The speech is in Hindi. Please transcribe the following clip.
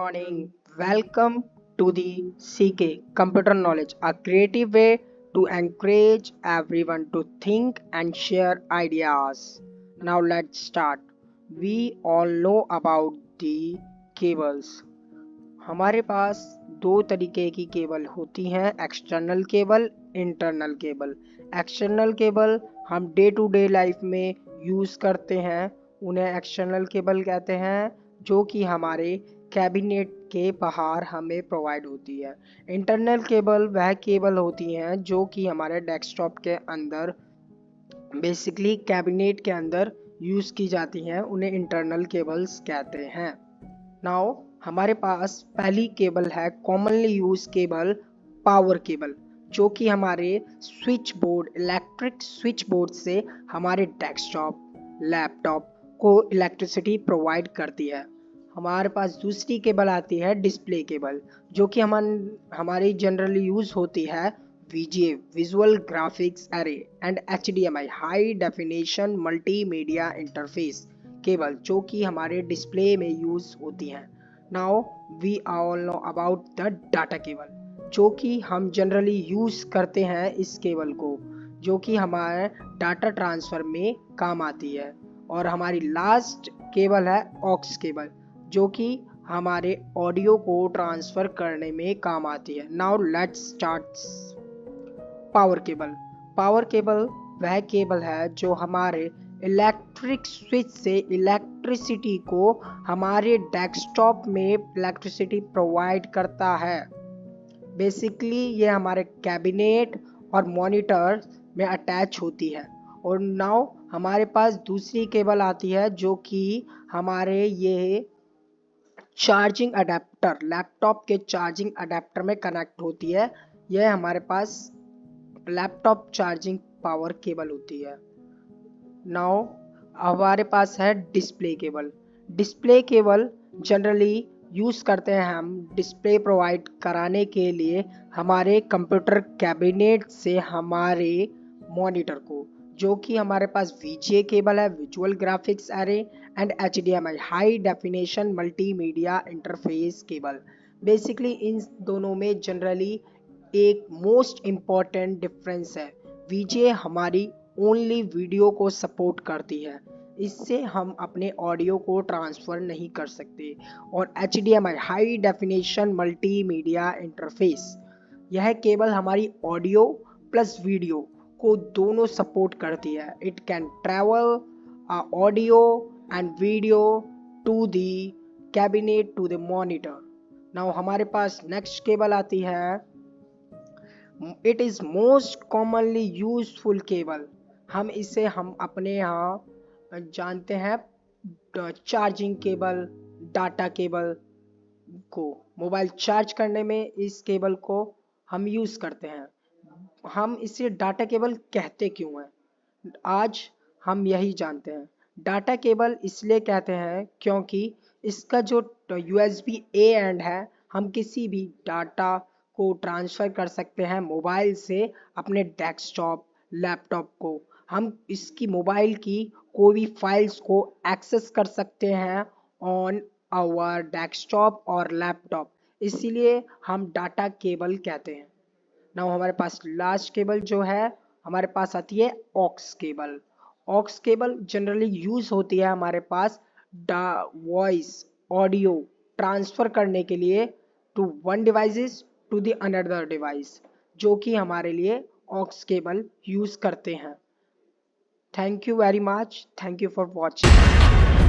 morning. Welcome to the CK Computer Knowledge, a creative way to encourage everyone to think and share ideas. Now let's start. We all know about the cables. हमारे पास दो तरीके की केबल होती हैं, external cable, internal cable. External cable हम डे टू डे लाइफ में यूज़ करते हैं, उन्हें एक्सटर्नल केबल कहते हैं, जो कि हमारे कैबिनेट के बाहर हमें प्रोवाइड होती है। इंटरनल केबल वह केबल होती हैं जो कि हमारे डेस्कटॉप के अंदर बेसिकली कैबिनेट के अंदर यूज़ की जाती हैं, उन्हें इंटरनल केबल्स कहते हैं। नाउ हमारे पास पहली केबल है commonly use cable, power cable, जो कि हमारे switch board, electric switch board से हमारे डेस्कटॉप, लैपटॉप को इलेक्ट्रिसिटी प्रोवाइड करती है। हमारे पास दूसरी केबल आती है डिस्प्ले केबल, जो कि हमारी जनरली यूज होती है VGA, visual graphics array, and HDMI, high definition multimedia interface cable, जो कि हमारे डिस्प्ले में यूज होती हैं। Now we all know about the data cable, जो कि हम जनरली यूज करते हैं इस केबल को, जो कि हमारे डाटा ट्रांसफर में काम आती है। और हमारी लास्ट केबल है ऑक्स केबल, जो कि हमारे ऑडियो को ट्रांसफर करने में काम आती है। Now let's start power cable. Power cable वह केबल है जो हमारे इलेक्ट्रिक स्विच से इलेक्ट्रिसिटी को हमारे डेस्कटॉप में इलेक्ट्रिसिटी प्रोवाइड करता है। बेसिकली ये हमारे कैबिनेट और मॉनिटर में अटैच होती है। और नाउ हमारे पास दूसरी केबल आती है, जो कि हमारे ये चार्जिंग अडेप्टर, लैपटॉप के चार्जिंग अडेप्टर में कनेक्ट होती है। यह हमारे पास लैपटॉप चार्जिंग पावर केबल होती है। नाउ हमारे पास है display cable. Display cable generally use करते हैं हम डिस्प्ले प्रोवाइड कराने के लिए हमारे कंप्यूटर कैबिनेट से हमारे मॉनिटर को, जो कि हमारे पास VGA केबल है, visual graphics array, and HDMI, high definition multimedia interface cable. Basically इन दोनों में जनरली एक मोस्ट इम्पॉर्टेंट डिफरेंस है। VGA हमारी ओनली वीडियो को सपोर्ट करती है, इससे हम अपने ऑडियो को ट्रांसफ़र नहीं कर सकते। और HDMI, high definition multimedia interface, यह केबल हमारी ऑडियो प्लस वीडियो को दोनों सपोर्ट करती है। It can travel audio and video to the cabinet to the monitor. Now हमारे पास नेक्स्ट केबल आती है, it is most commonly useful cable. हम अपने यहाँ जानते हैं चार्जिंग केबल, डाटा केबल को मोबाइल चार्ज करने में इस केबल को हम यूज़ करते हैं। हम इसे डाटा केबल कहते क्यों हैं, आज हम यही जानते हैं। डाटा केबल इसलिए कहते हैं क्योंकि इसका जो USB A एंड है, हम किसी भी डाटा को ट्रांसफ़र कर सकते हैं मोबाइल से अपने डेस्कटॉप, लैपटॉप को। हम इसकी मोबाइल की कोई भी फाइल्स को एक्सेस कर सकते हैं ऑन आवर डेस्कटॉप और लैपटॉप, इसीलिए हम डाटा केबल कहते हैं। नाउ हमारे पास लास्ट केबल जो है हमारे पास आती है aux cable. Aux cable generally use होती है हमारे पास वॉइस, ऑडियो ट्रांसफ़र करने के लिए to one devices to the another device, जो कि हमारे लिए ऑक्स केबल यूज़ करते हैं। Thank you very much, thank you for watching.